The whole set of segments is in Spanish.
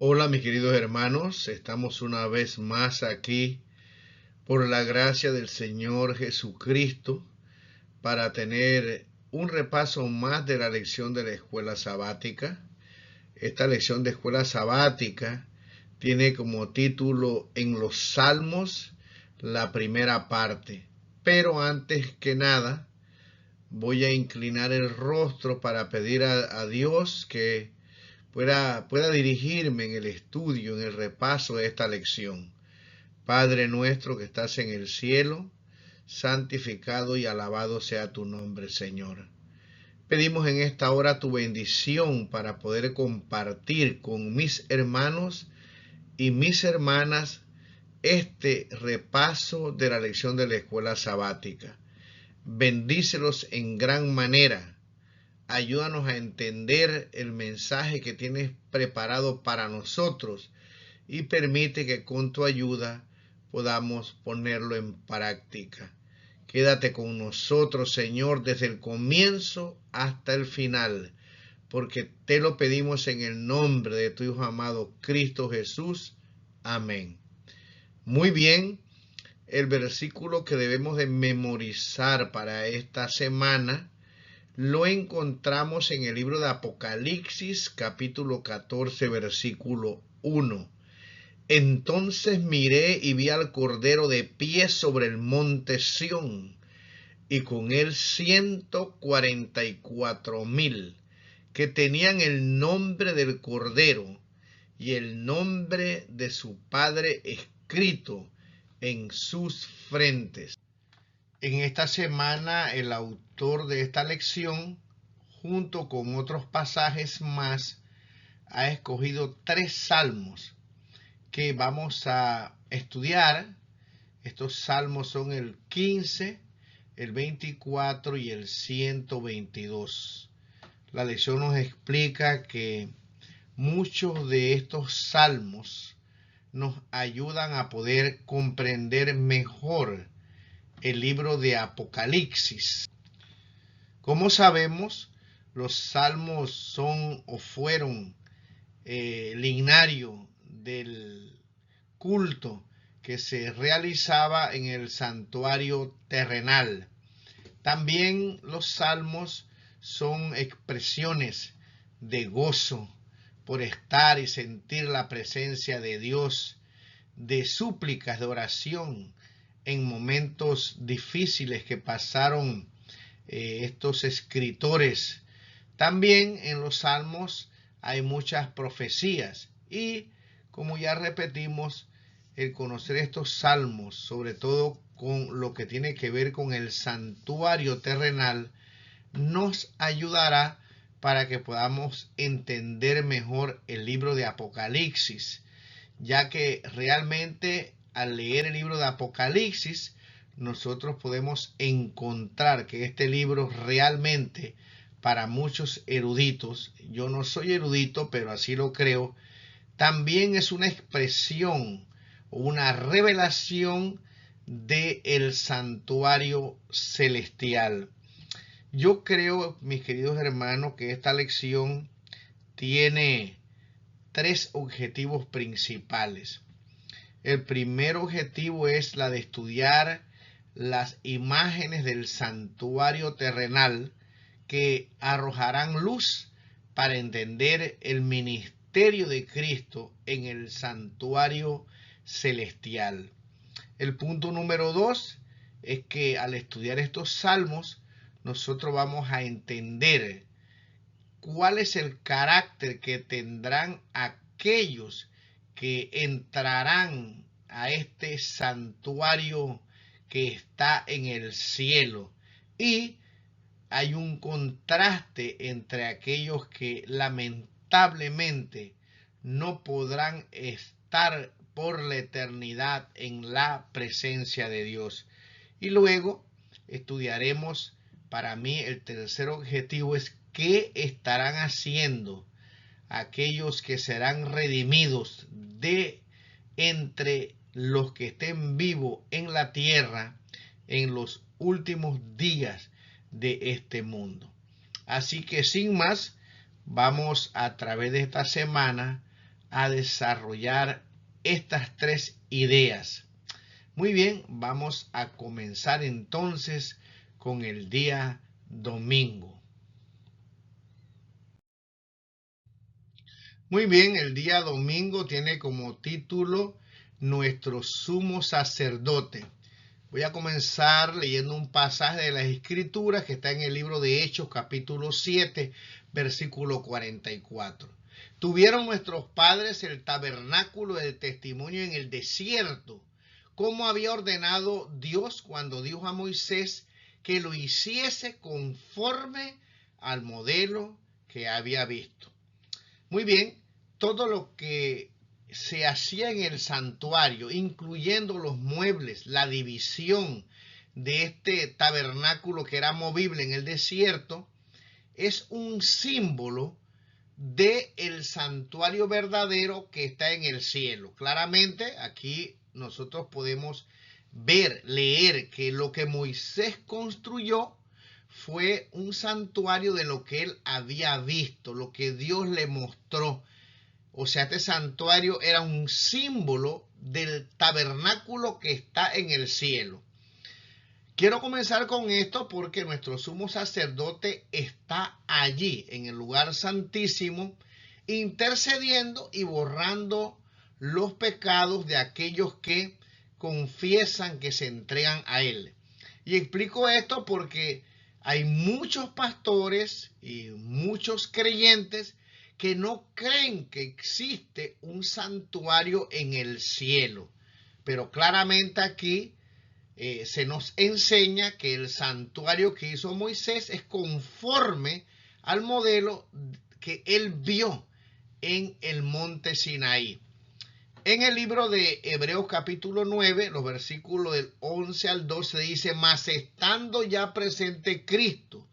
Hola mis queridos hermanos, estamos una vez más aquí por la gracia del Señor Jesucristo para tener un repaso más de la lección de la escuela sabática. Esta lección de escuela sabática tiene como título En los Salmos, la primera parte. Pero antes que nada, voy a inclinar el rostro para pedir a Dios que pueda dirigirme en el estudio, en el repaso de esta lección. Padre nuestro que estás en el cielo, santificado y alabado sea tu nombre, Señor. Pedimos en esta hora tu bendición para poder compartir con mis hermanos y mis hermanas este repaso de la lección de la escuela sabática. Bendícelos en gran manera. Ayúdanos a entender el mensaje que tienes preparado para nosotros y permite que con tu ayuda podamos ponerlo en práctica. Quédate con nosotros, Señor, desde el comienzo hasta el final, porque te lo pedimos en el nombre de tu Hijo amado Cristo Jesús. Amén. Muy bien, el versículo que debemos de memorizar para esta semana lo encontramos en el libro de Apocalipsis, capítulo 14, versículo 1. Entonces miré y vi al Cordero de pie sobre el monte Sión, y con él 144,000, que tenían el nombre del Cordero y el nombre de su Padre escrito en sus frentes. En esta semana, el autor de esta lección, junto con otros pasajes más, ha escogido 3 salmos que vamos a estudiar. Estos salmos son el 15, el 24 y el 122. La lección nos explica que muchos de estos salmos nos ayudan a poder comprender mejor el libro de Apocalipsis. Como sabemos, los salmos son o fueron lignario del culto que se realizaba en el santuario terrenal. También los salmos son expresiones de gozo por estar y sentir la presencia de Dios, de súplicas, de oración en momentos difíciles que pasaron estos escritores. También en los salmos hay muchas profecías y, como ya repetimos, el conocer estos salmos, sobre todo con lo que tiene que ver con el santuario terrenal, nos ayudará para que podamos entender mejor el libro de Apocalipsis, ya que realmente al leer el libro de Apocalipsis nosotros podemos encontrar que este libro realmente, para muchos eruditos, yo no soy erudito, pero así lo creo, también es una expresión o una revelación del santuario celestial. Yo creo, mis queridos hermanos, que esta lección tiene 3 objetivos principales. El primer objetivo es la de estudiar las imágenes del santuario terrenal que arrojarán luz para entender el ministerio de Cristo en el santuario celestial. El punto número 2 es que al estudiar estos salmos nosotros vamos a entender cuál es el carácter que tendrán aquellos que entrarán a este santuario que está en el cielo. Y hay un contraste entre aquellos que lamentablemente no podrán estar por la eternidad en la presencia de Dios. Y luego estudiaremos, para mí el tercer objetivo es qué estarán haciendo aquellos que serán redimidos de entre los que estén vivos en la tierra en los últimos días de este mundo. Así que sin más, vamos a través de esta semana a desarrollar estas tres ideas. Muy bien, vamos a comenzar entonces con el día domingo. Muy bien, el día domingo tiene como título Nuestro Sumo Sacerdote. Voy a comenzar leyendo un pasaje de las Escrituras que está en el libro de Hechos, capítulo 7, versículo 44. Tuvieron nuestros padres el tabernáculo del testimonio en el desierto, como había ordenado Dios cuando dijo a Moisés que lo hiciese conforme al modelo que había visto. Muy bien, todo lo que se hacía en el santuario, incluyendo los muebles, la división de este tabernáculo que era movible en el desierto, es un símbolo del santuario verdadero que está en el cielo. Claramente aquí nosotros podemos ver, leer que lo que Moisés construyó fue un santuario de lo que él había visto, lo que Dios le mostró. O sea, este santuario era un símbolo del tabernáculo que está en el cielo. Quiero comenzar con esto porque nuestro sumo sacerdote está allí, en el lugar santísimo, intercediendo y borrando los pecados de aquellos que confiesan que se entregan a él. Y explico esto porque hay muchos pastores y muchos creyentes que no creen que existe un santuario en el cielo. Pero claramente aquí se nos enseña que el santuario que hizo Moisés es conforme al modelo que él vio en el monte Sinaí. En el libro de Hebreos capítulo 9, los versículos del 11 al 12 dice: mas estando ya presente Cristo,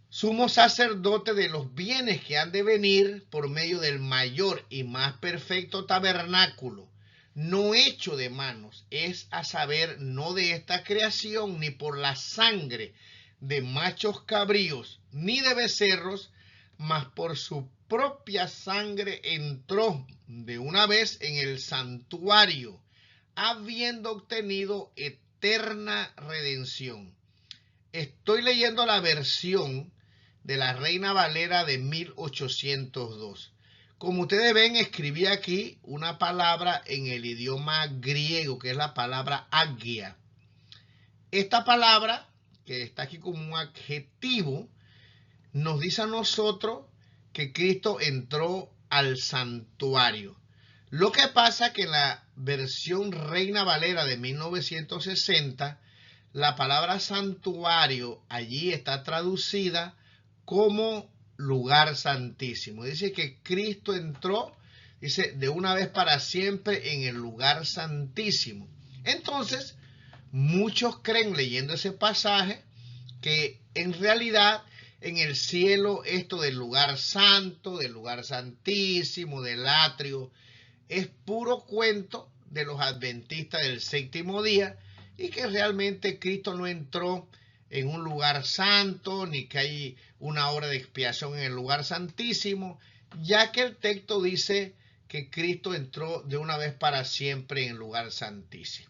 sumo sacerdote de los bienes que han de venir por medio del mayor y más perfecto tabernáculo, no hecho de manos, es a saber, no de esta creación, ni por la sangre de machos cabríos, ni de becerros, mas por su propia sangre entró de una vez en el santuario, habiendo obtenido eterna redención. Estoy leyendo la versión de la Reina Valera de 1802. Como ustedes ven, escribí aquí una palabra en el idioma griego, que es la palabra agia. Esta palabra, que está aquí como un adjetivo, nos dice a nosotros que Cristo entró al santuario. Lo que pasa que en la versión Reina Valera de 1960, la palabra santuario allí está traducida como lugar santísimo. Dice que Cristo entró, dice, de una vez para siempre en el lugar santísimo. Entonces, muchos creen, leyendo ese pasaje, que en realidad en el cielo esto del lugar santo, del lugar santísimo, del atrio, es puro cuento de los adventistas del séptimo día, y que realmente Cristo no entró en un lugar santo, ni que hay una obra de expiación en el lugar santísimo, ya que el texto dice que Cristo entró de una vez para siempre en el lugar santísimo.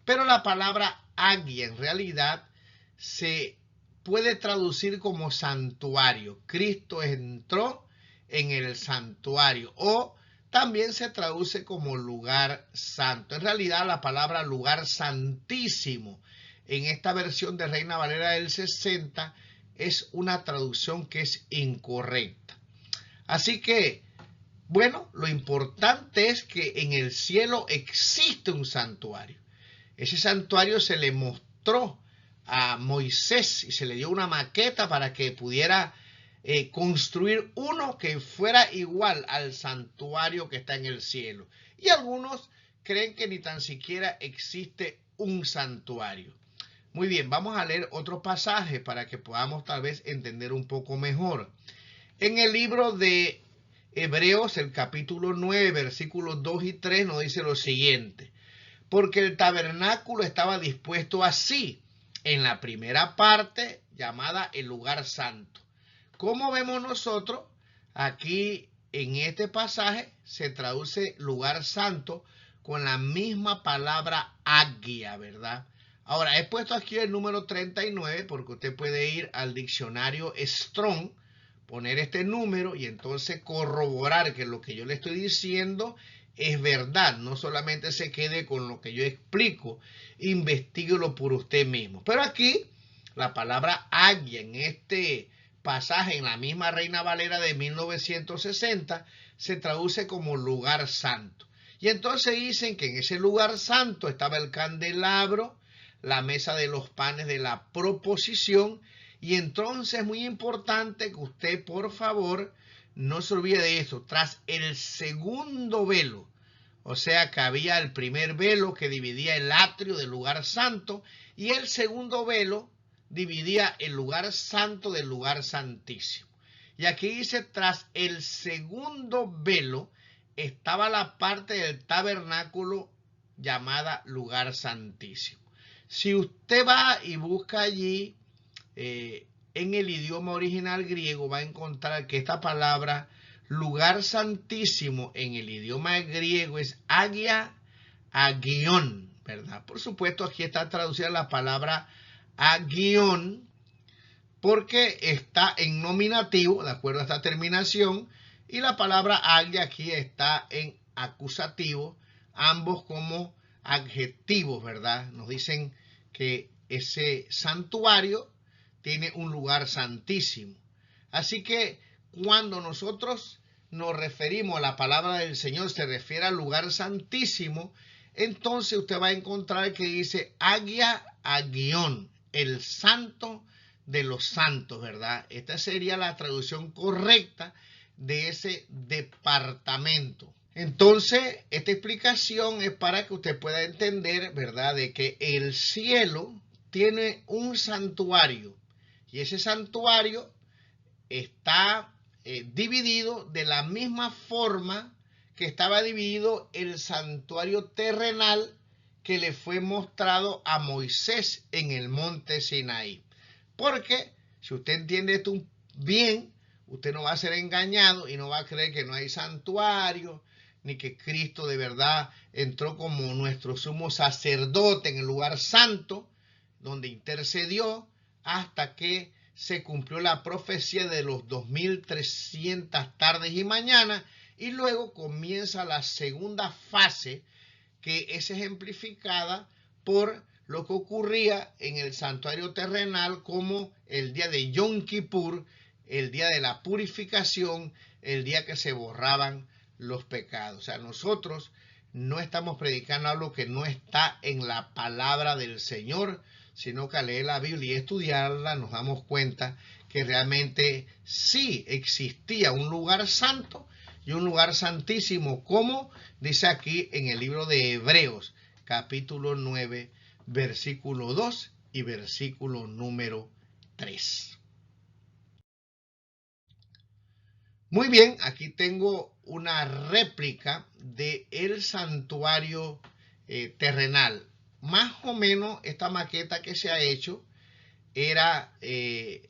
Pero la palabra agia en realidad se puede traducir como santuario. Cristo entró en el santuario, o también se traduce como lugar santo. En realidad la palabra lugar santísimo en esta versión de Reina Valera del 60 es una traducción que es incorrecta. Así que, bueno, lo importante es que en el cielo existe un santuario. Ese santuario se le mostró a Moisés y se le dio una maqueta para que pudiera construir uno que fuera igual al santuario que está en el cielo. Y algunos creen que ni tan siquiera existe un santuario. Muy bien, vamos a leer otro pasaje para que podamos tal vez entender un poco mejor. En el libro de Hebreos, el capítulo 9, versículos 2 y 3 nos dice lo siguiente: porque el tabernáculo estaba dispuesto así, en la primera parte llamada el lugar santo. Como vemos nosotros, aquí en este pasaje se traduce lugar santo con la misma palabra agia, ¿verdad? Ahora, he puesto aquí el número 39 porque usted puede ir al diccionario Strong, poner este número y entonces corroborar que lo que yo le estoy diciendo es verdad. No solamente se quede con lo que yo explico, investíguelo por usted mismo. Pero aquí, la palabra agia en este pasaje, en la misma Reina Valera de 1960, se traduce como lugar santo. Y entonces dicen que en ese lugar santo estaba el candelabro, la mesa de los panes de la proposición. Y entonces es muy importante que usted, por favor, no se olvide de esto. Tras el segundo velo, o sea que había el primer velo que dividía el atrio del lugar santo, y el segundo velo dividía el lugar santo del lugar santísimo. Y aquí dice, tras el segundo velo estaba la parte del tabernáculo llamada lugar santísimo. Si usted va y busca allí en el idioma original griego, va a encontrar que esta palabra lugar santísimo en el idioma griego es agia agion, ¿verdad? Por supuesto, aquí está traducida la palabra agion porque está en nominativo, de acuerdo a esta terminación, y la palabra agia aquí está en acusativo, ambos como adjetivos, ¿verdad? Nos dicen que ese santuario tiene un lugar santísimo. Así que cuando nosotros nos referimos a la palabra del Señor, se refiere al lugar santísimo, entonces usted va a encontrar que dice agia agion, el santo de los santos, ¿verdad? Esta sería la traducción correcta de ese departamento. Entonces, esta explicación es para que usted pueda entender, ¿verdad?, de que el cielo tiene un santuario y ese santuario está dividido de la misma forma que estaba dividido el santuario terrenal que le fue mostrado a Moisés en el monte Sinaí. Porque si usted entiende esto bien, usted no va a ser engañado y no va a creer que no hay santuario, ni que Cristo de verdad entró como nuestro sumo sacerdote en el lugar santo, donde intercedió hasta que se cumplió la profecía de los 2300 tardes y mañanas, y luego comienza la segunda fase, que es ejemplificada por lo que ocurría en el santuario terrenal, como el día de Yom Kippur, el día de la purificación, el día que se borraban los pecados. O sea, nosotros no estamos predicando algo que no está en la palabra del Señor, sino que al leer la Biblia y estudiarla nos damos cuenta que realmente sí existía un lugar santo y un lugar santísimo, como dice aquí en el libro de Hebreos, capítulo 9, versículo 2 y versículo número 3. Muy bien, aquí tengo una réplica del santuario terrenal. Más o menos esta maqueta que se ha hecho era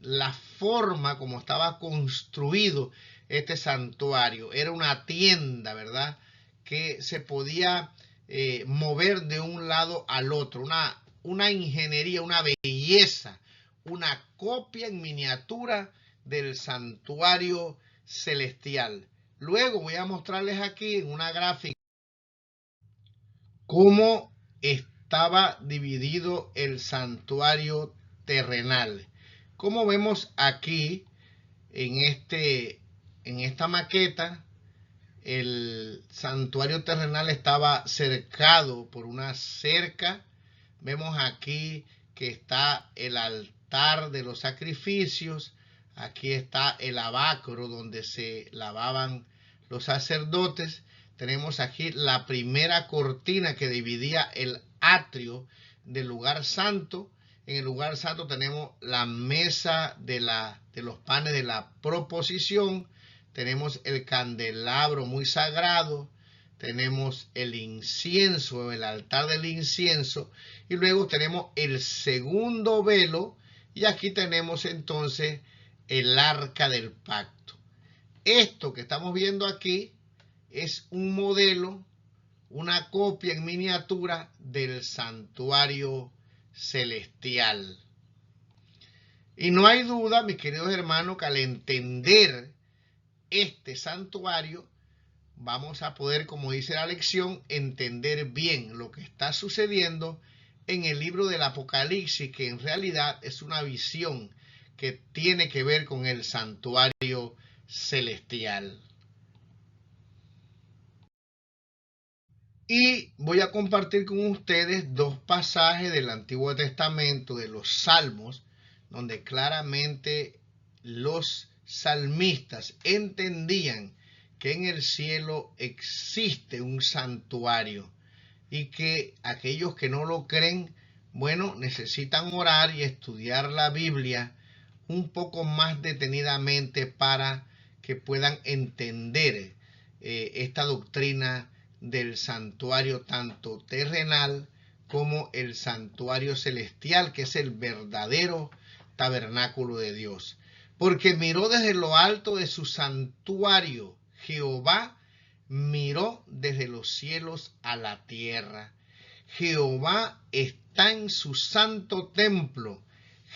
la forma como estaba construido este santuario. Era una tienda, ¿verdad?, que se podía mover de un lado al otro. Una ingeniería, una belleza, una copia en miniatura del santuario celestial. Luego voy a mostrarles aquí en una gráfica cómo estaba dividido el santuario terrenal. Como vemos aquí en esta maqueta, el santuario terrenal estaba cercado por una cerca. Vemos aquí que está el altar de los sacrificios. Aquí está el lavacro donde se lavaban los sacerdotes. Tenemos aquí la primera cortina que dividía el atrio del lugar santo. En el lugar santo tenemos la mesa de los panes de la proposición. Tenemos el candelabro muy sagrado. Tenemos el incienso, el altar del incienso. Y luego tenemos el segundo velo. Y aquí tenemos entonces el arca del pacto. esto que estamos viendo aquí es un modelo, una copia en miniatura del santuario celestial. Y no hay duda, mis queridos hermanos, que al entender este santuario, vamos a poder, como dice la lección, entender bien lo que está sucediendo en el libro del Apocalipsis, que en realidad es una visión que tiene que ver con el santuario celestial. Y voy a compartir con ustedes dos pasajes del Antiguo Testamento, de los Salmos, donde claramente los salmistas entendían que en el cielo existe un santuario y que aquellos que no lo creen, bueno, necesitan orar y estudiar la Biblia un poco más detenidamente para que puedan entender esta doctrina del santuario tanto terrenal como el santuario celestial, que es el verdadero tabernáculo de Dios. Porque miró desde lo alto de su santuario, Jehová miró desde los cielos a la tierra. Jehová está en su santo templo.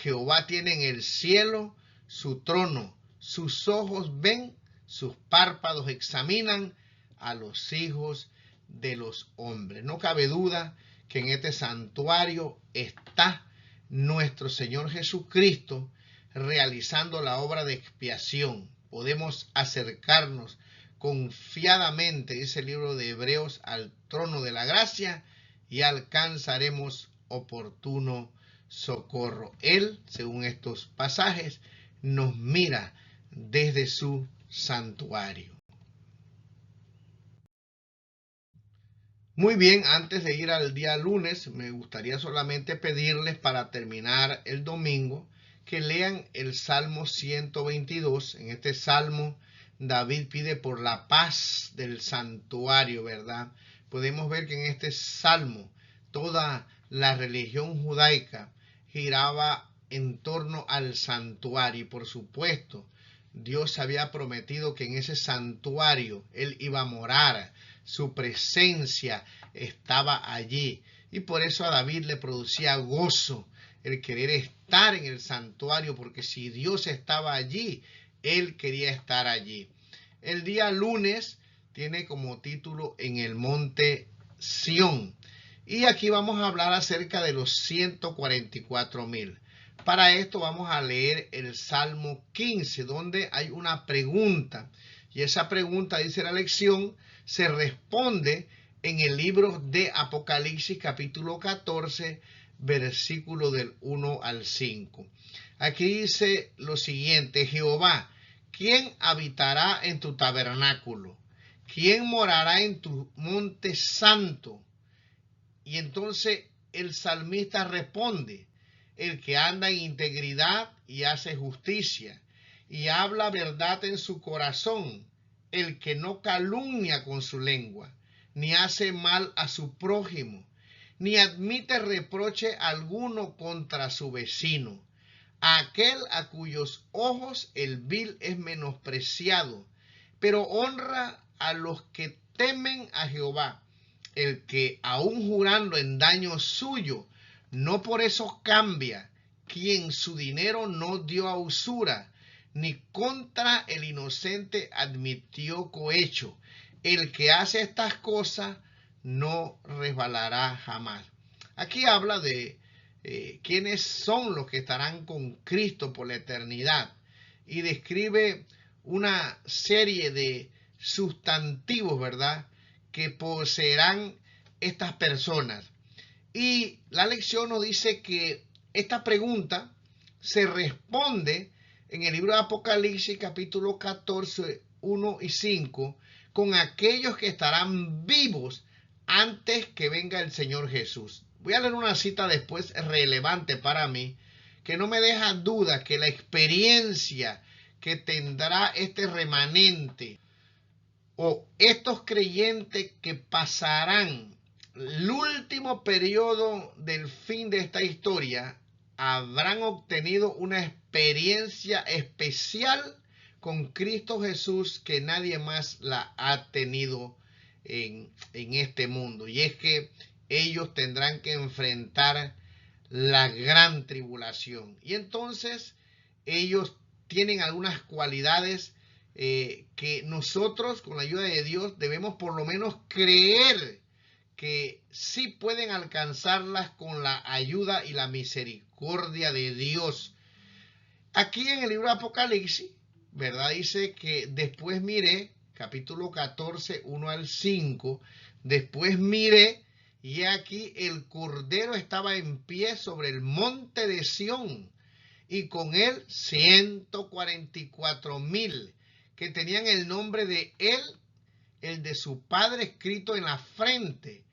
Jehová tiene en el cielo su trono. Sus ojos ven, sus párpados examinan a los hijos de los hombres. No cabe duda que en este santuario está nuestro Señor Jesucristo realizando la obra de expiación. Podemos acercarnos confiadamente, dice el libro de Hebreos, al trono de la gracia y alcanzaremos oportuno socorro. Él, según estos pasajes, nos mira desde su santuario. Muy bien, antes de ir al día lunes, me gustaría solamente pedirles para terminar el domingo que lean el Salmo 122. En este Salmo, David pide por la paz del santuario, ¿verdad? Podemos ver que en este Salmo toda la religión judaica giraba en torno al santuario y por supuesto Dios había prometido que en ese santuario Él iba a morar, su presencia estaba allí y por eso a David le producía gozo el querer estar en el santuario, porque si Dios estaba allí, Él quería estar allí. El día lunes tiene como título En el monte Sión y aquí vamos a hablar acerca de los 144,000. Para esto vamos a leer el Salmo 15, donde hay una pregunta. Y esa pregunta, dice la lección, se responde en el libro de Apocalipsis, capítulo 14, versículo del 1 al 5. Aquí dice lo siguiente: Jehová, ¿quién habitará en tu tabernáculo? ¿Quién morará en tu monte santo? Y entonces el salmista responde: el que anda en integridad y hace justicia y habla verdad en su corazón, el que no calumnia con su lengua, ni hace mal a su prójimo, ni admite reproche alguno contra su vecino, aquel a cuyos ojos el vil es menospreciado, pero honra a los que temen a Jehová, el que aun jurando en daño suyo, no por eso cambia, quien su dinero no dio a usura, ni contra el inocente admitió cohecho. El que hace estas cosas no resbalará jamás. Aquí habla de quiénes son los que estarán con Cristo por la eternidad y describe una serie de sustantivos, ¿verdad?, que poseerán estas personas. Y la lección nos dice que esta pregunta se responde en el libro de Apocalipsis, capítulo 14, 1 y 5, con aquellos que estarán vivos antes que venga el Señor Jesús. Voy a leer una cita después relevante para mí, que no me deja duda que la experiencia que tendrá este remanente o estos creyentes que pasarán el último periodo del fin de esta historia habrán obtenido una experiencia especial con Cristo Jesús que nadie más la ha tenido en este mundo. Y es que ellos tendrán que enfrentar la gran tribulación. Y entonces ellos tienen algunas cualidades que nosotros, con la ayuda de Dios, debemos por lo menos creer que sí pueden alcanzarlas con la ayuda y la misericordia de Dios. Aquí en el libro de Apocalipsis, ¿verdad? Dice que después miré, capítulo 14, 1 al 5, después miré y aquí el Cordero estaba en pie sobre el monte de Sión y con él 144,000 que tenían el nombre de él, el de su Padre escrito en la frente.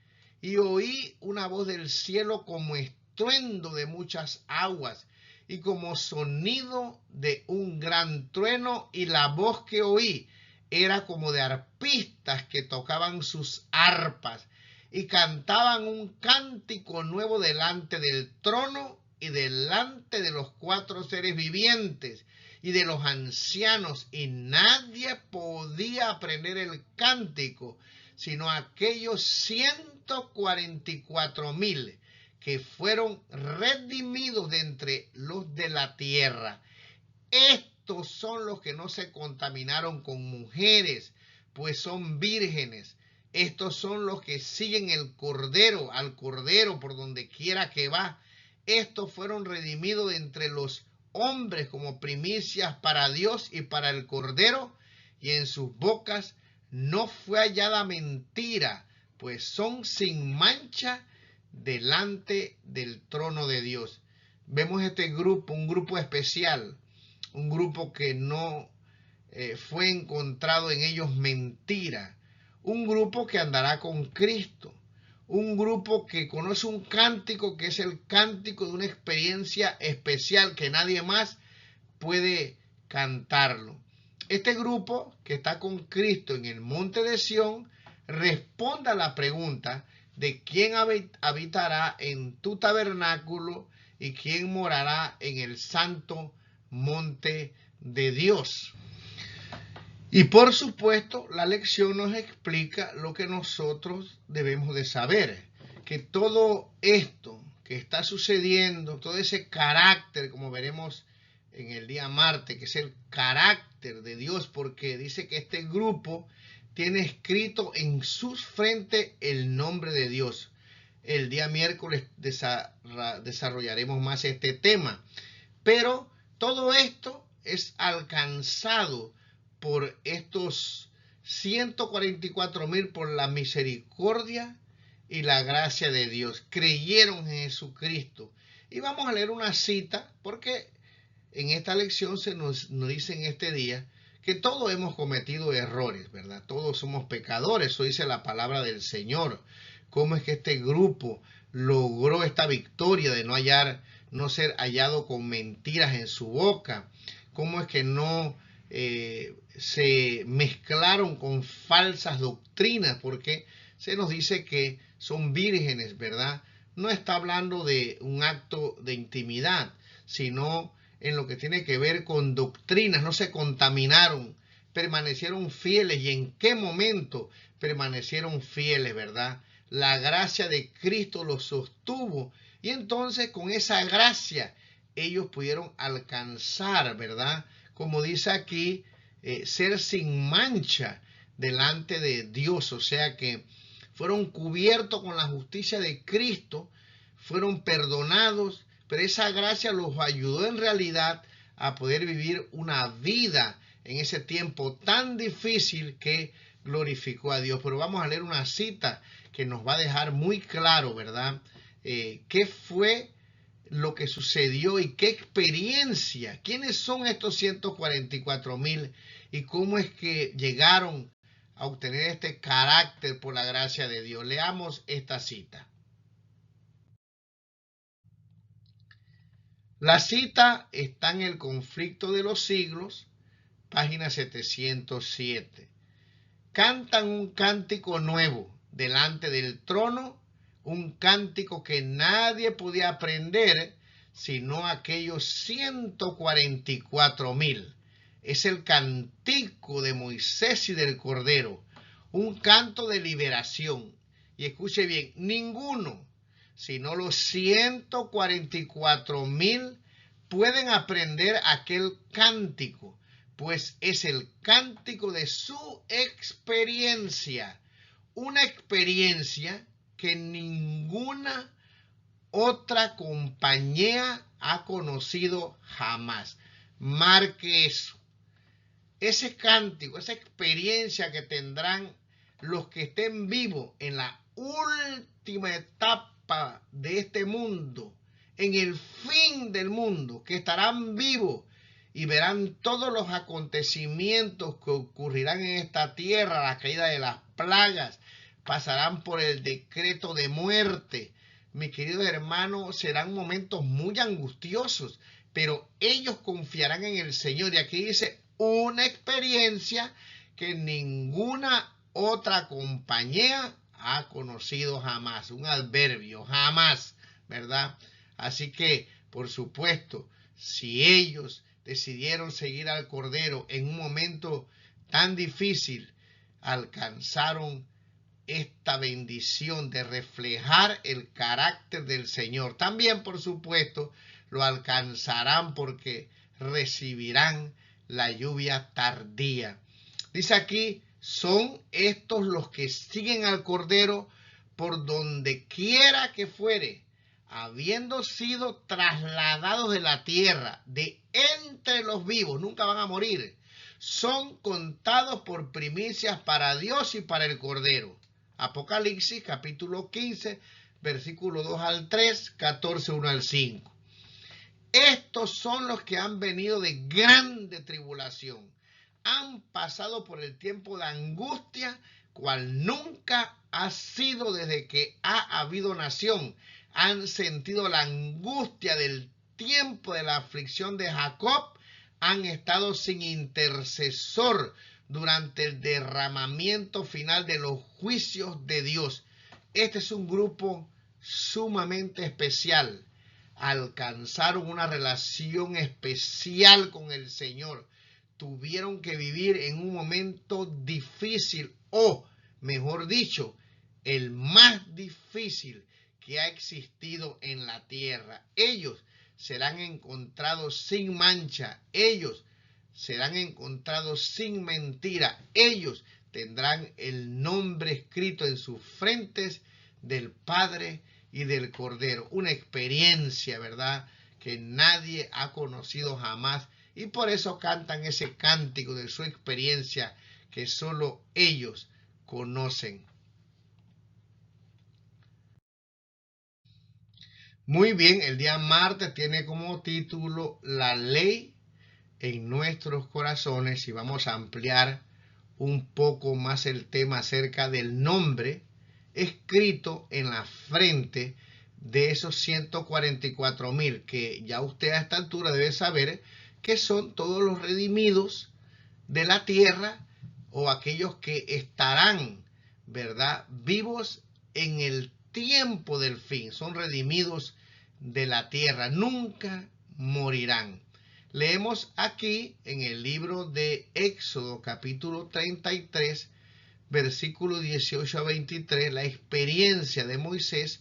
Y oí una voz del cielo como estruendo de muchas aguas y como sonido de un gran trueno, y la voz que oí era como de arpistas que tocaban sus arpas y cantaban un cántico nuevo delante del trono y delante de los 4 seres vivientes y de los ancianos, y nadie podía aprender el cántico, sino aquellos 144,000 que fueron redimidos de entre los de la tierra. Estos son los que no se contaminaron con mujeres, pues son vírgenes. Estos son los que siguen al Cordero por donde quiera que va. Estos fueron redimidos de entre los hombres como primicias para Dios y para el Cordero, y en sus bocas no fue hallada mentira, pues son sin mancha delante del trono de Dios. Vemos este grupo, un grupo especial, un grupo que no fue encontrado en ellos mentira, un grupo que andará con Cristo, un grupo que conoce un cántico que es el cántico de una experiencia especial que nadie más puede cantarlo. Este grupo que está con Cristo en el monte de Sión responde a la pregunta de quién habitará en tu tabernáculo y quién morará en el santo monte de Dios. Y por supuesto, la lección nos explica lo que nosotros debemos de saber, que todo esto que está sucediendo, todo ese carácter, como veremos en el día martes, que es el carácter de Dios, porque dice que este grupo tiene escrito en sus frentes el nombre de Dios. El día miércoles desarrollaremos más este tema, pero todo esto es alcanzado por estos 144,000 por la misericordia y la gracia de Dios. Creyeron en Jesucristo. Y vamos a leer una cita, porque en esta lección se nos dice en este día que todos hemos cometido errores, ¿verdad? Todos somos pecadores, eso dice la palabra del Señor. ¿Cómo es que este grupo logró esta victoria de no ser hallado con mentiras en su boca? ¿Cómo es que no se mezclaron con falsas doctrinas? Porque se nos dice que son vírgenes, ¿verdad? No está hablando de un acto de intimidad, sino en lo que tiene que ver con doctrinas. No se contaminaron, permanecieron fieles. ¿Y en qué momento permanecieron fieles, verdad? La gracia de Cristo los sostuvo, y entonces con esa gracia ellos pudieron alcanzar, ¿verdad? Como dice aquí, ser sin mancha delante de Dios. O sea que fueron cubiertos con la justicia de Cristo, fueron perdonados, pero esa gracia los ayudó en realidad a poder vivir una vida en ese tiempo tan difícil que glorificó a Dios. Pero vamos a leer una cita que nos va a dejar muy claro, ¿verdad? ¿Qué fue lo que sucedió y qué experiencia? ¿Quiénes son estos 144,000 y cómo es que llegaron a obtener este carácter por la gracia de Dios? Leamos esta cita. La cita está en el Conflicto de los Siglos, página 707. Cantan un cántico nuevo delante del trono, un cántico que nadie podía aprender sino aquellos 144,000. Es el cántico de Moisés y del Cordero, un canto de liberación. Y escuche bien, ninguno, sino los 144,000 pueden aprender aquel cántico, pues es el cántico de su experiencia, una experiencia que ninguna otra compañía ha conocido jamás. Marque eso. Ese cántico, esa experiencia que tendrán los que estén vivos en la última etapa de este mundo, en el fin del mundo, que estarán vivos y verán todos los acontecimientos que ocurrirán en esta tierra, la caída de las plagas, pasarán por el decreto de muerte. Mis queridos hermanos, serán momentos muy angustiosos, pero ellos confiarán en el Señor. Y aquí dice, una experiencia que ninguna otra compañía ha conocido jamás. Un adverbio, jamás, ¿verdad? Así que, por supuesto, si ellos decidieron seguir al Cordero en un momento tan difícil, alcanzaron esta bendición de reflejar el carácter del Señor. También, por supuesto, lo alcanzarán porque recibirán la lluvia tardía. Dice aquí, son estos los que siguen al Cordero por donde quiera que fuere, habiendo sido trasladados de la tierra, de entre los vivos, nunca van a morir, son contados por primicias para Dios y para el Cordero. Apocalipsis capítulo 15, versículo 2 al 3, 14, 1 al 5. Estos son los que han venido de grande tribulación, han pasado por el tiempo de angustia, cual nunca ha sido desde que ha habido nación. Han sentido la angustia del tiempo de la aflicción de Jacob, han estado sin intercesor durante el derramamiento final de los juicios de Dios. Este es un grupo sumamente especial. Alcanzaron una relación especial con el Señor. Tuvieron que vivir en un momento difícil, o mejor dicho, el más difícil que ha existido en la tierra. Ellos serán encontrados sin mancha, ellos serán encontrados sin mentira, ellos tendrán el nombre escrito en sus frentes del Padre y del Cordero. Una experiencia, ¿verdad?, que nadie ha conocido jamás, y por eso cantan ese cántico de su experiencia que solo ellos conocen. Muy bien, el día martes tiene como título La ley en nuestros corazones, y vamos a ampliar un poco más el tema acerca del nombre escrito en la frente de esos 144,000, que ya usted a esta altura debe saber que son todos los redimidos de la tierra, o aquellos que estarán, ¿verdad?, vivos en el tiempo del fin. Son redimidos de la tierra, nunca morirán. Leemos aquí en el libro de Éxodo capítulo 33, versículo 18 a 23, la experiencia de Moisés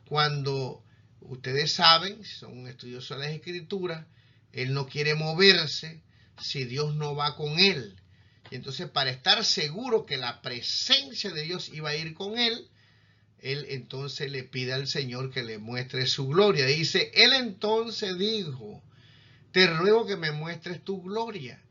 cuando, ustedes saben, son estudiosos de las Escrituras, él no quiere moverse si Dios no va con él. Y entonces, para estar seguro que la presencia de Dios iba a ir con él, él entonces le pide al Señor que le muestre su gloria. Dice, él entonces dijo, te ruego que me muestres tu gloria.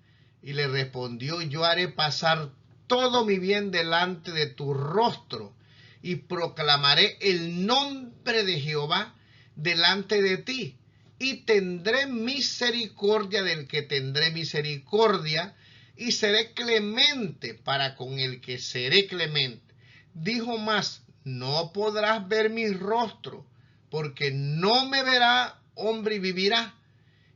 Y le respondió, yo haré pasar todo mi bien delante de tu rostro, y proclamaré el nombre de Jehová delante de ti, y tendré misericordia del que tendré misericordia, y seré clemente para con el que seré clemente. Dijo más, no podrás ver mi rostro, porque no me verá hombre y vivirá.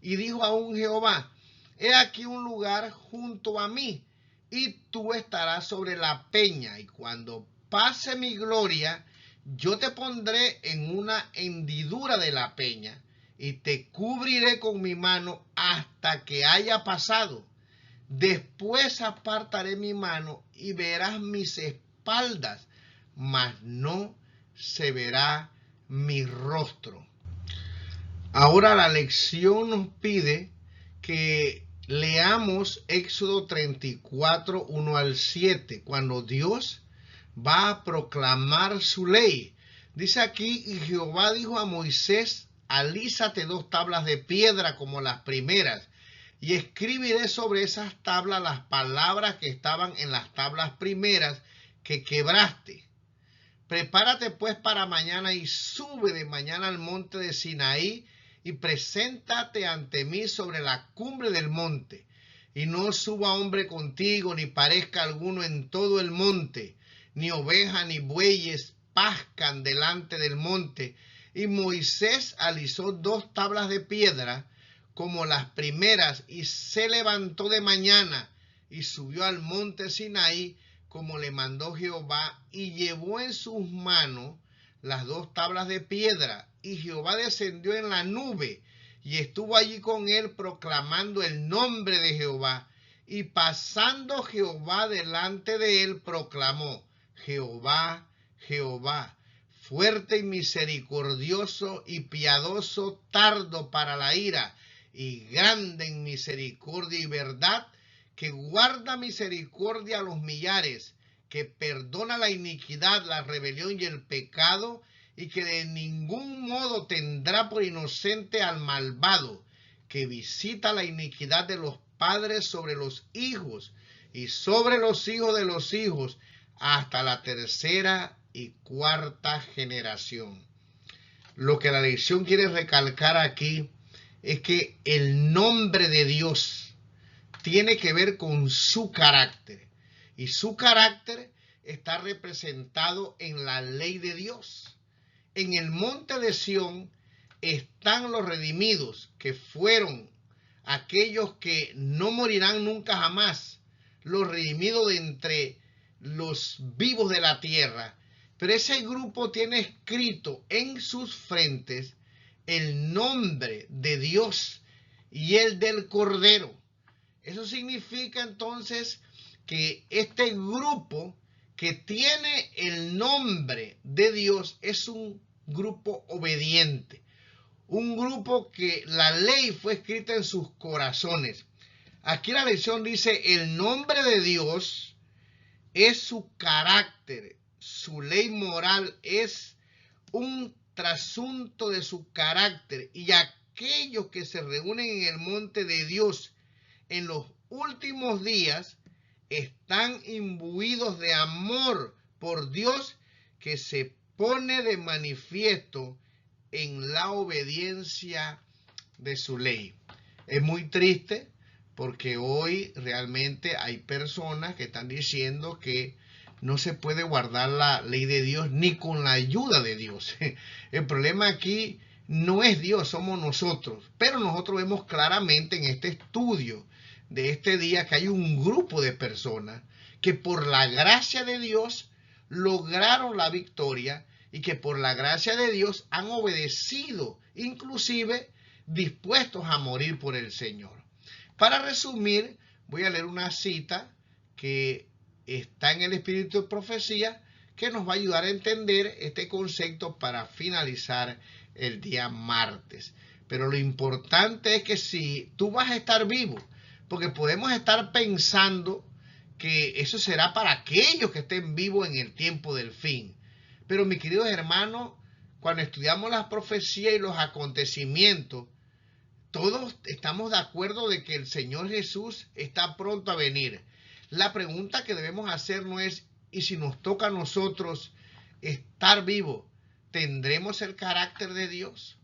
Y dijo aún Jehová, he aquí un lugar junto a mí, y tú estarás sobre la peña, y cuando pase mi gloria, yo te pondré en una hendidura de la peña, y te cubriré con mi mano hasta que haya pasado. Después apartaré mi mano y verás mis espaldas, mas no se verá mi rostro. Ahora la lección nos pide que leamos Éxodo 34, 1 al 7, cuando Dios va a proclamar su ley. Dice aquí, y Jehová dijo a Moisés, alízate 2 tablas de piedra como las primeras, y escribiré sobre esas tablas las palabras que estaban en las tablas primeras que quebraste. Prepárate pues para mañana y sube de mañana al monte de Sinaí y preséntate ante mí sobre la cumbre del monte. Y no suba hombre contigo, ni parezca alguno en todo el monte, ni oveja ni bueyes pascan delante del monte. Y Moisés alisó 2 tablas de piedra como las primeras, y se levantó de mañana y subió al monte Sinaí como le mandó Jehová, y llevó en sus manos las 2 tablas de piedra. Y Jehová descendió en la nube y estuvo allí con él, proclamando el nombre de Jehová. Y pasando Jehová delante de él, proclamó: Jehová, Jehová, fuerte y misericordioso y piadoso, tardo para la ira y grande en misericordia y verdad, que guarda misericordia a los millares, que perdona la iniquidad, la rebelión y el pecado, y que de ningún modo tendrá por inocente al malvado, que visita la iniquidad de los padres sobre los hijos y sobre los hijos de los hijos, hasta la 3ª y 4ª generación. Lo que la lección quiere recalcar aquí es que el nombre de Dios tiene que ver con su carácter, y su carácter está representado en la ley de Dios. En el monte de Sión están los redimidos, que fueron aquellos que no morirán nunca jamás, los redimidos de entre los vivos de la tierra. Pero ese grupo tiene escrito en sus frentes el nombre de Dios y el del Cordero. Eso significa entonces que este grupo que tiene el nombre de Dios es un grupo obediente, un grupo que la ley fue escrita en sus corazones. Aquí la lección dice: el nombre de Dios es su carácter, su ley moral es un trasunto de su carácter, y aquellos que se reúnen en el monte de Dios en los últimos días están imbuidos de amor por Dios, que se pone de manifiesto en la obediencia de su ley. Es muy triste porque hoy realmente hay personas que están diciendo que no se puede guardar la ley de Dios ni con la ayuda de Dios. El problema aquí no es Dios, somos nosotros. Pero nosotros vemos claramente en este estudio de este día que hay un grupo de personas que por la gracia de Dios lograron la victoria, y que por la gracia de Dios han obedecido, inclusive dispuestos a morir por el Señor. Para resumir, voy a leer una cita que está en el Espíritu de Profecía, que nos va a ayudar a entender este concepto para finalizar el día martes. Pero lo importante es que si tú vas a estar vivo, porque podemos estar pensando que eso será para aquellos que estén vivos en el tiempo del fin. Pero mis queridos hermanos, cuando estudiamos las profecías y los acontecimientos, todos estamos de acuerdo de que el Señor Jesús está pronto a venir. La pregunta que debemos hacernos es: ¿y si nos toca a nosotros estar vivos, tendremos el carácter de Dios?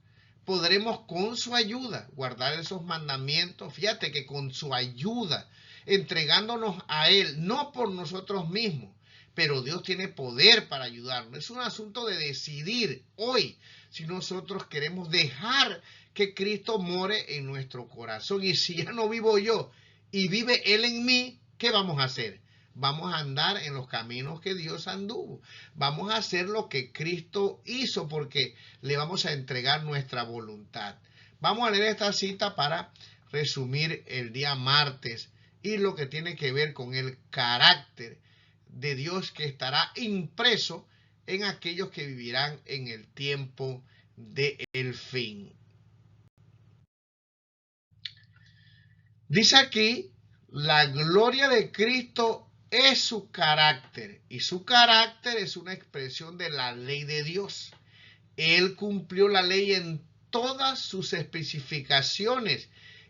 ¿Podremos con su ayuda guardar esos mandamientos? Fíjate que con su ayuda, entregándonos a Él, no por nosotros mismos, pero Dios tiene poder para ayudarnos. Es un asunto de decidir hoy si nosotros queremos dejar que Cristo more en nuestro corazón. Y si ya no vivo yo y vive Él en mí, ¿qué vamos a hacer? Vamos a andar en los caminos que Dios anduvo. Vamos a hacer lo que Cristo hizo, porque le vamos a entregar nuestra voluntad. Vamos a leer esta cita para resumir el día martes y lo que tiene que ver con el carácter de Dios que estará impreso en aquellos que vivirán en el tiempo del fin. Dice aquí, la gloria de Cristo es su carácter, y su carácter es una expresión de la ley de Dios. Él cumplió la ley en todas sus especificaciones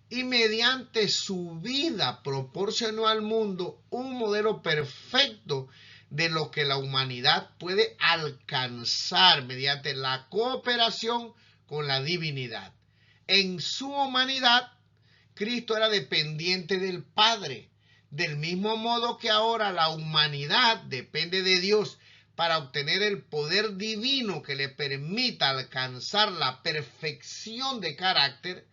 y mediante su vida proporcionó al mundo un modelo perfecto de lo que la humanidad puede alcanzar mediante la cooperación con la divinidad. En su humanidad, Cristo era dependiente del Padre, del mismo modo que ahora la humanidad depende de Dios para obtener el poder divino que le permita alcanzar la perfección de carácter.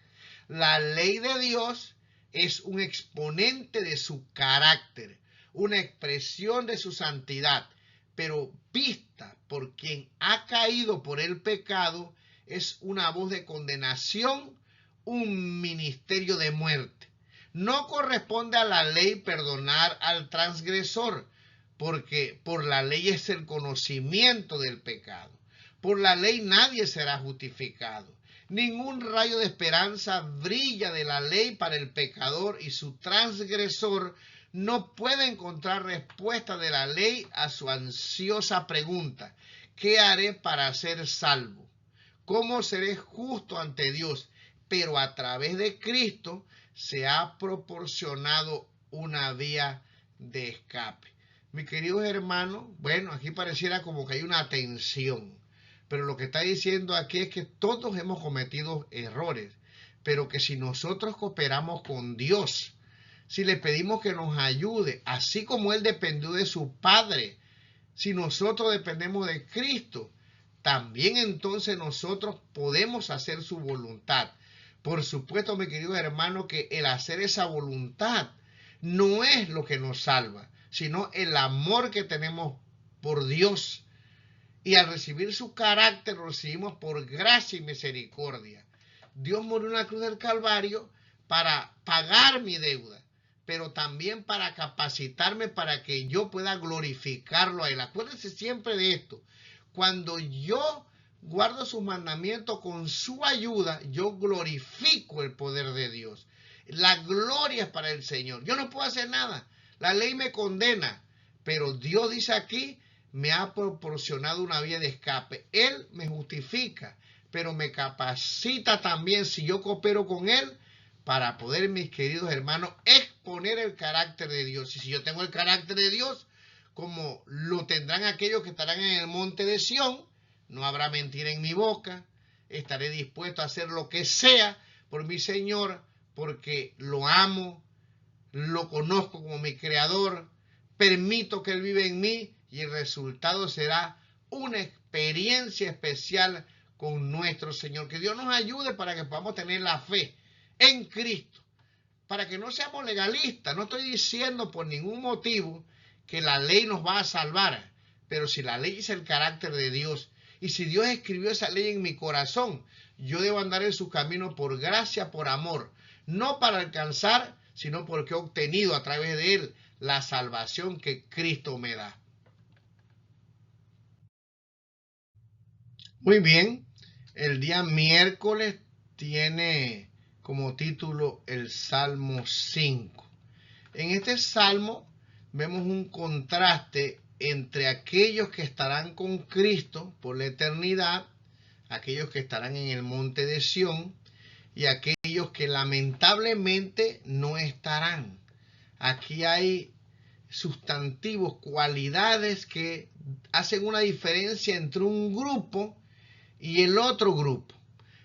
La ley de Dios es un exponente de su carácter, una expresión de su santidad, pero vista por quien ha caído por el pecado, es una voz de condenación, un ministerio de muerte. No corresponde a la ley perdonar al transgresor, porque por la ley es el conocimiento del pecado. Por la ley nadie será justificado. Ningún rayo de esperanza brilla de la ley para el pecador, y su transgresor no puede encontrar respuesta de la ley a su ansiosa pregunta: ¿qué haré para ser salvo? ¿Cómo seré justo ante Dios? Pero a través de Cristo se ha proporcionado una vía de escape. Mis queridos hermanos, bueno, aquí pareciera como que hay una tensión, pero lo que está diciendo aquí es que todos hemos cometido errores, pero que si nosotros cooperamos con Dios, si le pedimos que nos ayude, así como Él dependió de su Padre, si nosotros dependemos de Cristo, también entonces nosotros podemos hacer su voluntad. Por supuesto, mi querido hermano, que el hacer esa voluntad no es lo que nos salva, sino el amor que tenemos por Dios. Y al recibir su carácter, lo recibimos por gracia y misericordia. Dios murió en la cruz del Calvario para pagar mi deuda, pero también para capacitarme para que yo pueda glorificarlo a Él. Acuérdense siempre de esto. Cuando yo guardo sus mandamientos con su ayuda, yo glorifico el poder de Dios. La gloria es para el Señor. Yo no puedo hacer nada. La ley me condena, pero Dios dice aquí, me ha proporcionado una vía de escape. Él me justifica, pero me capacita también, si yo coopero con Él, para poder, mis queridos hermanos, exponer el carácter de Dios. Y si yo tengo el carácter de Dios, como lo tendrán aquellos que estarán en el monte de Sión, no habrá mentira en mi boca, estaré dispuesto a hacer lo que sea por mi Señor, porque lo amo, lo conozco como mi creador, permito que Él vive en mí, y el resultado será una experiencia especial con nuestro Señor. Que Dios nos ayude para que podamos tener la fe en Cristo, para que no seamos legalistas. No estoy diciendo por ningún motivo que la ley nos va a salvar, pero si la ley es el carácter de Dios, y si Dios escribió esa ley en mi corazón, yo debo andar en su camino por gracia, por amor, no para alcanzar, sino porque he obtenido a través de Él la salvación que Cristo me da. Muy bien, el día miércoles tiene como título el Salmo 5. En este salmo vemos un contraste entre aquellos que estarán con Cristo por la eternidad, aquellos que estarán en el monte de Sión, y aquellos que lamentablemente no estarán. Aquí hay sustantivos, cualidades que hacen una diferencia entre un grupo y el otro grupo.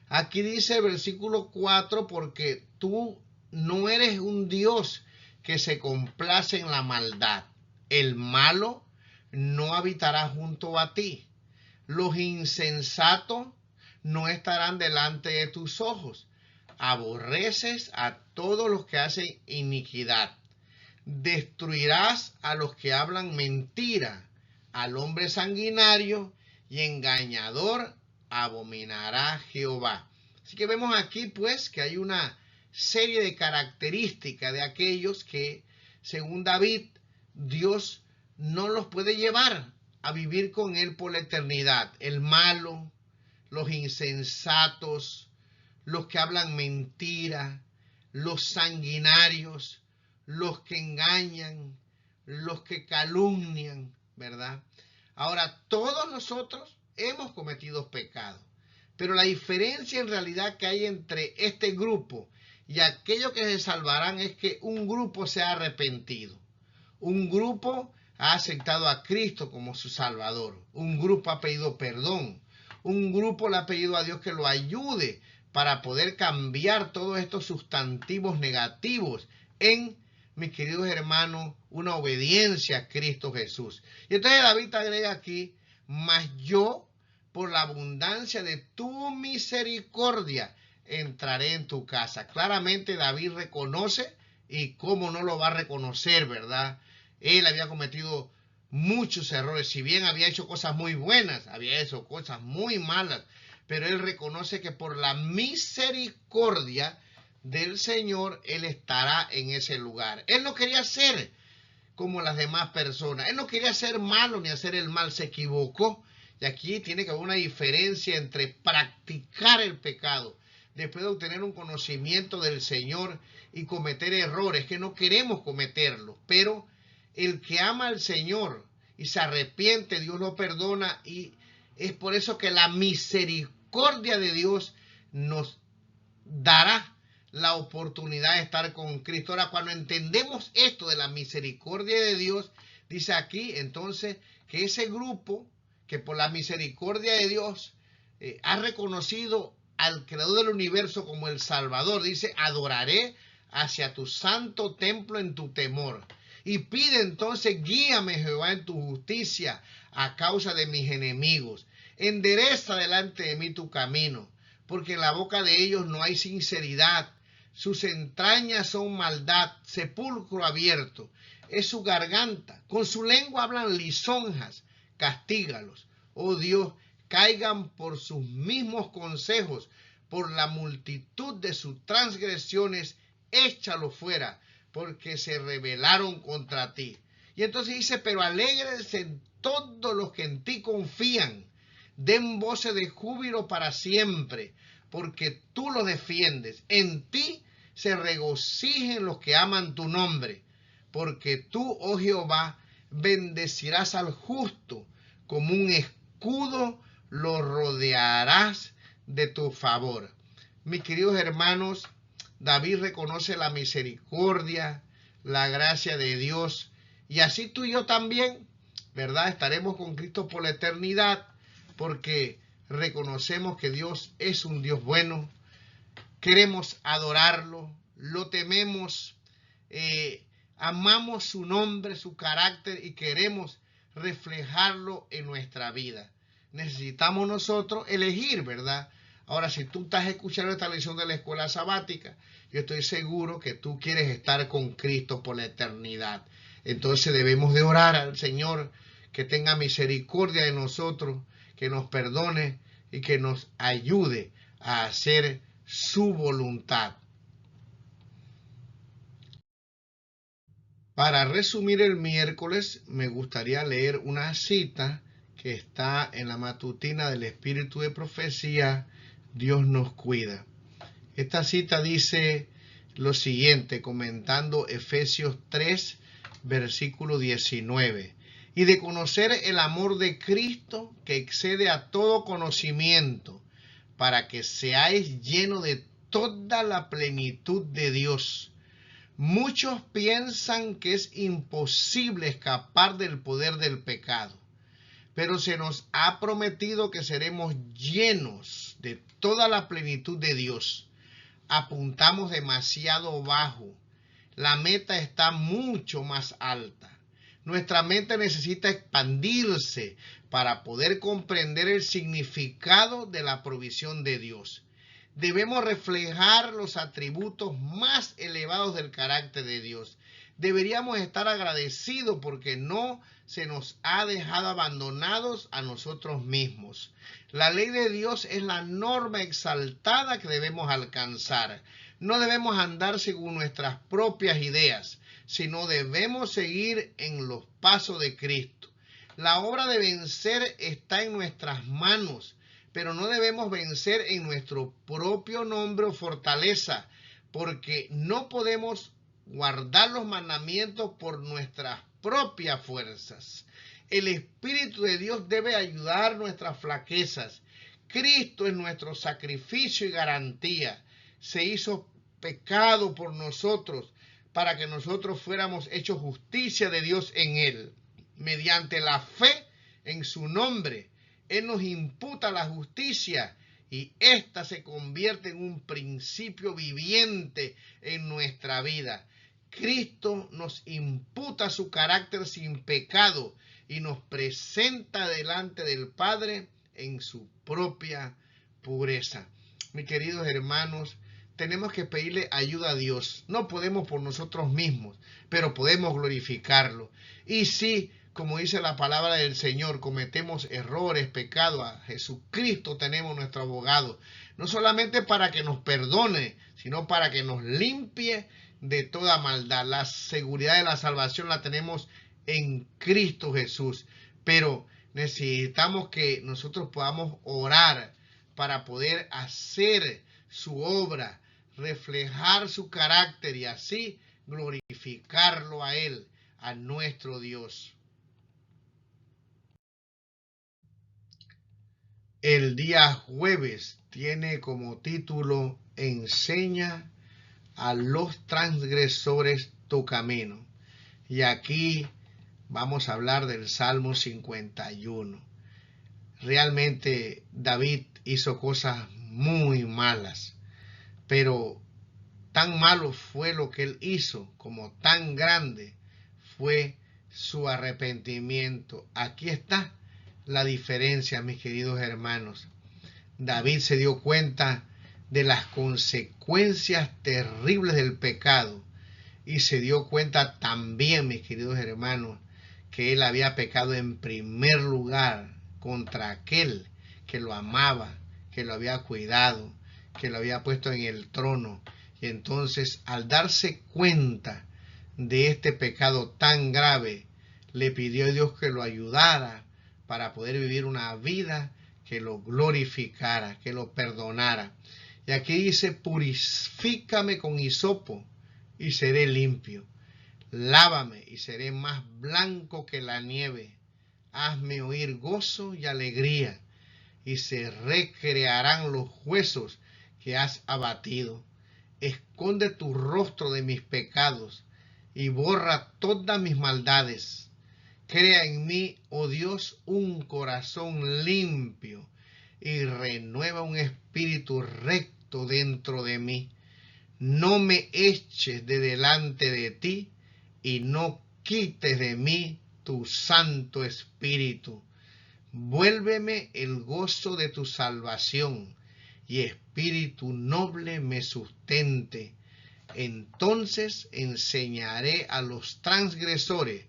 Aquí dice el versículo 4, porque tú no eres un Dios que se complace en la maldad. El malo no habitará junto a ti. Los insensatos no estarán delante de tus ojos. Aborreces a todos los que hacen iniquidad. Destruirás a los que hablan mentira. Al hombre sanguinario y engañador abominará Jehová. Así que vemos aquí pues que hay una serie de características de aquellos que, según David, Dios no los puede llevar a vivir con él por la eternidad. El malo, los insensatos, los que hablan mentira, los sanguinarios, los que engañan, los que calumnian, ¿verdad? Ahora, todos nosotros hemos cometido pecados, pero la diferencia en realidad que hay entre este grupo y aquellos que se salvarán es que un grupo se ha arrepentido, un grupo ha aceptado a Cristo como su Salvador, un grupo ha pedido perdón, un grupo le ha pedido a Dios que lo ayude para poder cambiar todos estos sustantivos negativos en, mis queridos hermanos, una obediencia a Cristo Jesús. Y entonces David agrega aquí, mas yo, por la abundancia de tu misericordia, entraré en tu casa. Claramente David reconoce, y cómo no lo va a reconocer, ¿verdad? Él había cometido muchos errores, si bien había hecho cosas muy buenas, había hecho cosas muy malas, pero él reconoce que por la misericordia del Señor, él estará en ese lugar. Él no quería ser como las demás personas, él no quería ser malo ni hacer el mal, se equivocó. Y aquí tiene que haber una diferencia entre practicar el pecado, después de obtener un conocimiento del Señor, y cometer errores que no queremos cometerlos, pero el que ama al Señor y se arrepiente, Dios lo perdona, y es por eso que la misericordia de Dios nos dará la oportunidad de estar con Cristo. Ahora, cuando entendemos esto de la misericordia de Dios, dice aquí entonces que ese grupo que por la misericordia de Dios ha reconocido al Creador del universo como el Salvador, dice, adoraré hacia tu santo templo en tu temor. Y pide entonces, guíame Jehová en tu justicia a causa de mis enemigos. Endereza delante de mí tu camino, porque en la boca de ellos no hay sinceridad. Sus entrañas son maldad, sepulcro abierto es su garganta. Con su lengua hablan lisonjas. Castígalos, oh Dios, caigan por sus mismos consejos, por la multitud de sus transgresiones, échalos fuera, porque se rebelaron contra ti. Y entonces dice, pero alégrense todos los que en ti confían, den voces de júbilo para siempre, porque tú los defiendes. En ti se regocijen los que aman tu nombre, porque tú, oh Jehová, bendecirás al justo, como un escudo lo rodearás de tu favor. Mis queridos hermanos, David reconoce la misericordia, la gracia de Dios, y así tú y yo también, ¿verdad? Estaremos con Cristo por la eternidad, porque reconocemos que Dios es un Dios bueno, queremos adorarlo, lo tememos, amamos su nombre, su carácter, y queremos reflejarlo en nuestra vida. Necesitamos nosotros elegir, ¿verdad? Ahora, si tú estás escuchando esta lección de la escuela sabática, yo estoy seguro que tú quieres estar con Cristo por la eternidad. Entonces debemos de orar al Señor que tenga misericordia de nosotros, que nos perdone y que nos ayude a hacer su voluntad. Para resumir el miércoles, me gustaría leer una cita que está en la matutina del Espíritu de Profecía, Dios nos cuida. Esta cita dice lo siguiente, comentando Efesios 3, versículo 19. Y de conocer el amor de Cristo que excede a todo conocimiento, para que seáis llenos de toda la plenitud de Dios. Muchos piensan que es imposible escapar del poder del pecado, pero se nos ha prometido que seremos llenos de toda la plenitud de Dios. Apuntamos demasiado bajo. La meta está mucho más alta. Nuestra mente necesita expandirse para poder comprender el significado de la provisión de Dios. Debemos reflejar los atributos más elevados del carácter de Dios. Deberíamos estar agradecidos porque no se nos ha dejado abandonados a nosotros mismos. La ley de Dios es la norma exaltada que debemos alcanzar. No debemos andar según nuestras propias ideas, sino debemos seguir en los pasos de Cristo. La obra de vencer está en nuestras manos, pero no debemos vencer en nuestro propio nombre o fortaleza, porque no podemos guardar los mandamientos por nuestras propias fuerzas. El Espíritu de Dios debe ayudar nuestras flaquezas. Cristo es nuestro sacrificio y garantía. Se hizo pecado por nosotros para que nosotros fuéramos hechos justicia de Dios en Él. Mediante la fe en su nombre, Él nos imputa la justicia y ésta se convierte en un principio viviente en nuestra vida. Cristo nos imputa su carácter sin pecado y nos presenta delante del Padre en su propia pureza. Mis queridos hermanos, tenemos que pedirle ayuda a Dios. No podemos por nosotros mismos, pero podemos glorificarlo. Y si, como dice la palabra del Señor, cometemos errores, pecados, a Jesucristo tenemos nuestro abogado. No solamente para que nos perdone, sino para que nos limpie de toda maldad. La seguridad de la salvación la tenemos en Cristo Jesús. Pero necesitamos que nosotros podamos orar para poder hacer su obra, reflejar su carácter y así glorificarlo a Él, a nuestro Dios. El día jueves tiene como título Enseña a los transgresores tu camino. Y aquí vamos a hablar del Salmo 51. Realmente David hizo cosas muy malas, pero tan malo fue lo que él hizo, como tan grande fue su arrepentimiento. Aquí está la diferencia, mis queridos hermanos. David se dio cuenta de las consecuencias terribles del pecado y se dio cuenta también, mis queridos hermanos, que él había pecado en primer lugar contra aquel que lo amaba, que lo había cuidado, que lo había puesto en el trono. Y entonces, al darse cuenta de este pecado tan grave, le pidió a Dios que lo ayudara para poder vivir una vida que lo glorificara, que lo perdonara. Y aquí dice, purifícame con hisopo y seré limpio. Lávame y seré más blanco que la nieve. Hazme oír gozo y alegría, y se recrearán los huesos que has abatido. Esconde tu rostro de mis pecados y borra todas mis maldades. Crea en mí, oh Dios, un corazón limpio y renueva un espíritu recto dentro de mí. No me eches de delante de ti y no quites de mí tu Santo Espíritu. Vuélveme el gozo de tu salvación y espíritu noble me sustente. Entonces enseñaré a los transgresores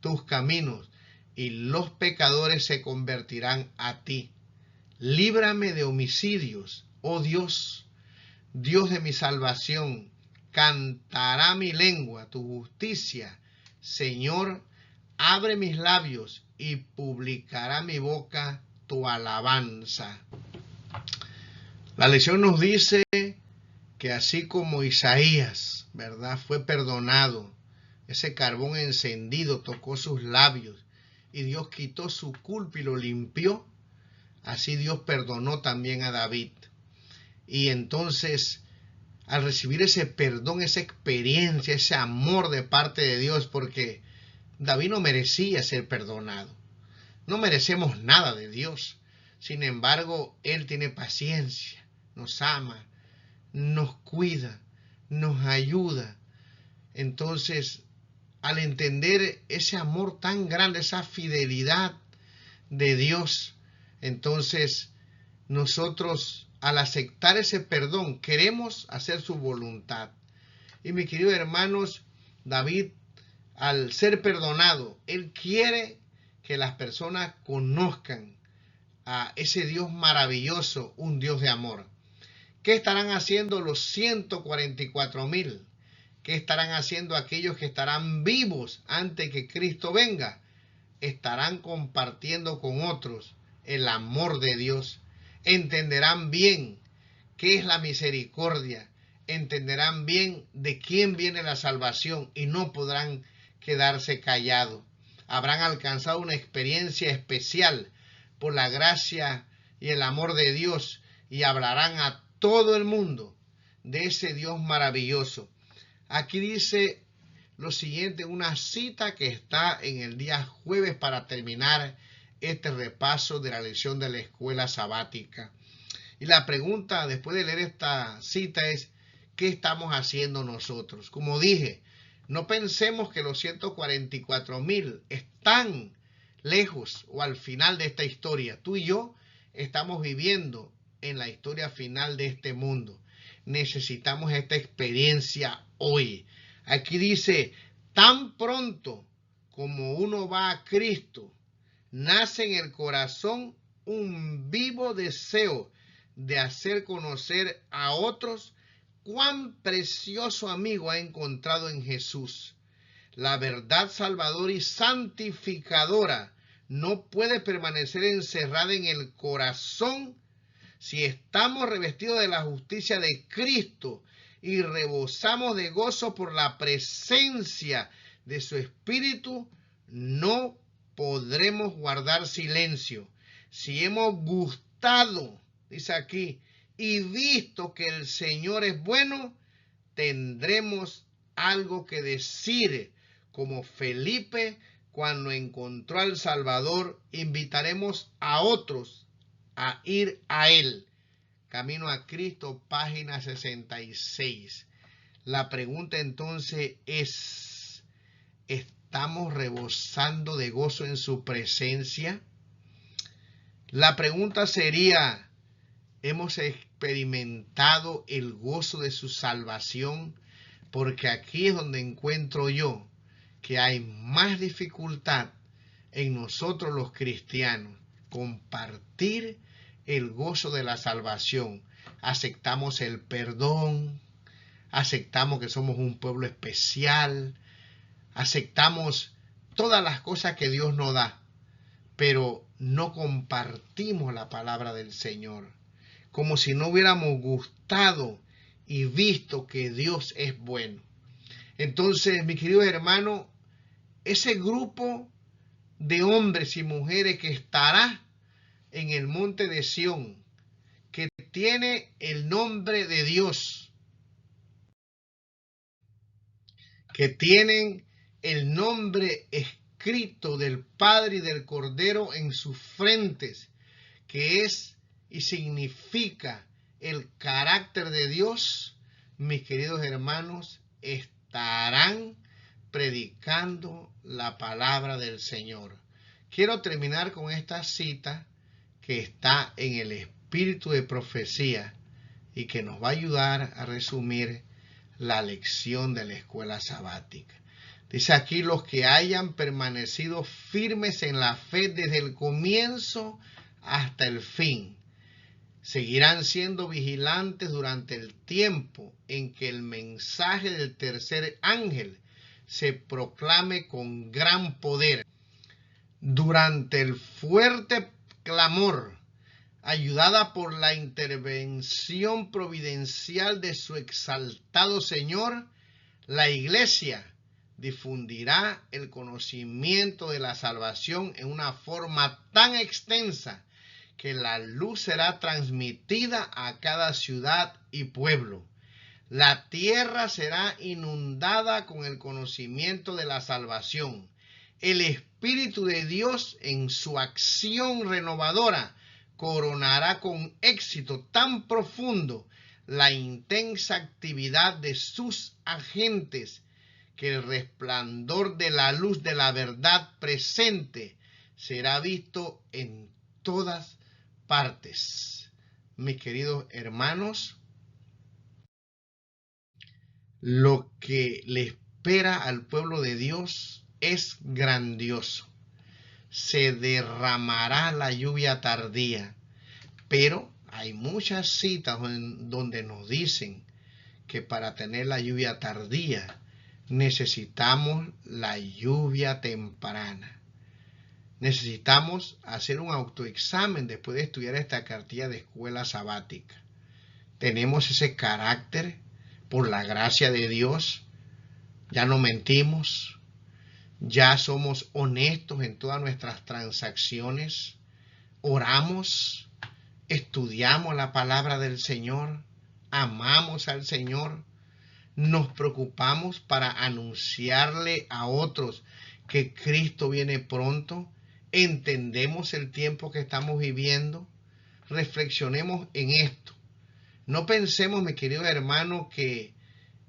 tus caminos y los pecadores se convertirán a ti. Líbrame de homicidios, oh Dios, Dios de mi salvación. Cantará mi lengua tu justicia. Señor, abre mis labios y publicará mi boca tu alabanza. La lección nos dice que así como Isaías, ¿verdad?, fue perdonado, ese carbón encendido tocó sus labios y Dios quitó su culpa y lo limpió, así Dios perdonó también a David. Y entonces, al recibir ese perdón, esa experiencia, ese amor de parte de Dios, porque David no merecía ser perdonado. No merecemos nada de Dios. Sin embargo, Él tiene paciencia, nos ama, nos cuida, nos ayuda. Entonces, al entender ese amor tan grande, esa fidelidad de Dios, entonces nosotros, al aceptar ese perdón, queremos hacer su voluntad. Y mis queridos hermanos, David, al ser perdonado, él quiere que las personas conozcan a ese Dios maravilloso, un Dios de amor. ¿Qué estarán haciendo los 144,000? ¿Qué estarán haciendo aquellos que estarán vivos antes que Cristo venga? Estarán compartiendo con otros el amor de Dios. Entenderán bien qué es la misericordia. Entenderán bien de quién viene la salvación y no podrán quedarse callados. Habrán alcanzado una experiencia especial por la gracia y el amor de Dios y hablarán a todo el mundo de ese Dios maravilloso. Aquí dice lo siguiente, una cita que está en el día jueves para terminar este repaso de la lección de la escuela sabática. Y la pregunta después de leer esta cita es, ¿qué estamos haciendo nosotros? Como dije, no pensemos que los 144,000 están lejos o al final de esta historia. Tú y yo estamos viviendo en la historia final de este mundo. Necesitamos esta experiencia hoy. Aquí dice, tan pronto como uno va a Cristo, nace en el corazón un vivo deseo de hacer conocer a otros cuán precioso amigo ha encontrado en Jesús. La verdad salvadora y santificadora no puede permanecer encerrada en el corazón si estamos revestidos de la justicia de Cristo y rebosamos de gozo por la presencia de su Espíritu. No podremos guardar silencio. Si hemos gustado, dice aquí, y visto que el Señor es bueno, tendremos algo que decir. Como Felipe, cuando encontró al Salvador, invitaremos a otros a ir a Él. Camino a Cristo, página 66. La pregunta entonces es, ¿estamos rebosando de gozo en su presencia? La pregunta sería, ¿hemos experimentado el gozo de su salvación? Porque aquí es donde encuentro yo que hay más dificultad en nosotros los cristianos. Compartir el gozo de la salvación. Aceptamos el perdón, aceptamos que somos un pueblo especial, aceptamos todas las cosas que Dios nos da, pero no compartimos la palabra del Señor, como si no hubiéramos gustado y visto que Dios es bueno. Entonces, mis queridos hermanos, ese grupo de hombres y mujeres que estará en el monte de Sión, que tiene el nombre de Dios, que tienen el nombre escrito del Padre y del Cordero en sus frentes, que es y significa el carácter de Dios, mis queridos hermanos, estarán predicando la palabra del Señor. Quiero terminar con esta cita que está en el espíritu de profecía y que nos va a ayudar a resumir la lección de la escuela sabática. Dice aquí, los que hayan permanecido firmes en la fe desde el comienzo hasta el fin, seguirán siendo vigilantes durante el tiempo en que el mensaje del tercer ángel se proclame con gran poder. Durante el fuerte clamor, ayudada por la intervención providencial de su exaltado Señor, la Iglesia difundirá el conocimiento de la salvación en una forma tan extensa que la luz será transmitida a cada ciudad y pueblo. La tierra será inundada con el conocimiento de la salvación. El Espíritu de Dios, en su acción renovadora, coronará con éxito tan profundo la intensa actividad de sus agentes que el resplandor de la luz de la verdad presente será visto en todas partes. Mis queridos hermanos, lo que le espera al pueblo de Dios es grandioso. Se derramará la lluvia tardía, pero Hay muchas citas donde nos dicen que para tener la lluvia tardía necesitamos la lluvia temprana. Necesitamos hacer un autoexamen después de estudiar esta cartilla de escuela sabática. ¿Tenemos ese carácter por la gracia de Dios? ¿Ya no mentimos? ¿Ya somos honestos en todas nuestras transacciones? ¿Oramos? ¿Estudiamos la palabra del Señor? ¿Amamos al Señor? ¿Nos preocupamos para anunciarle a otros que Cristo viene pronto? ¿Entendemos el tiempo que estamos viviendo? Reflexionemos en esto. No pensemos, mi querido hermano, que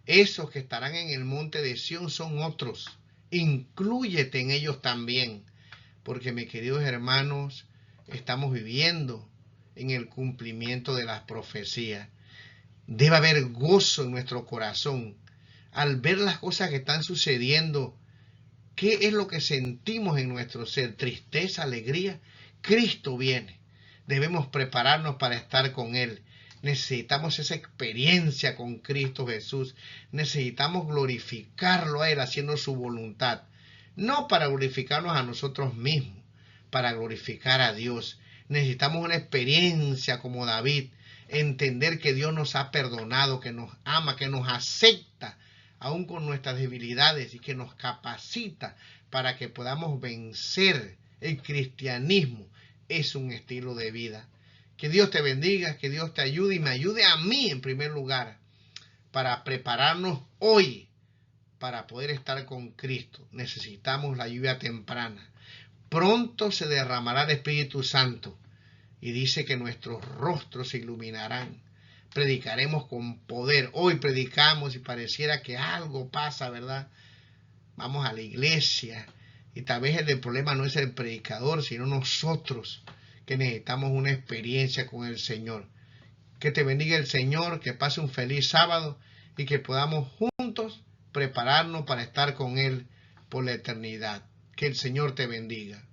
esos que estarán en el monte de Sión son otros. Inclúyete en ellos también, porque, mis queridos hermanos, estamos viviendo en el cumplimiento de las profecías. Debe haber gozo en nuestro corazón al ver las cosas que están sucediendo. ¿Qué es lo que sentimos en nuestro ser? ¿Tristeza, alegría? Cristo viene. Debemos prepararnos para estar con Él. Necesitamos esa experiencia con Cristo Jesús. Necesitamos glorificarlo a Él haciendo su voluntad. No para glorificarnos a nosotros mismos, para glorificar a Dios. Necesitamos una experiencia como David. Entender que Dios nos ha perdonado, que nos ama, que nos acepta aún con nuestras debilidades y que nos capacita para que podamos vencer. El cristianismo es un estilo de vida. Que Dios te bendiga, que Dios te ayude y me ayude a mí en primer lugar para prepararnos hoy para poder estar con Cristo. Necesitamos la lluvia temprana. Pronto se derramará el Espíritu Santo y dice que nuestros rostros se iluminarán. Predicaremos con poder. Hoy predicamos y pareciera que algo pasa, ¿verdad? Vamos a la iglesia y tal vez el problema no es el predicador, sino nosotros que necesitamos una experiencia con el Señor. Que te bendiga el Señor, que pase un feliz sábado y que podamos juntos prepararnos para estar con Él por la eternidad. Que el Señor te bendiga.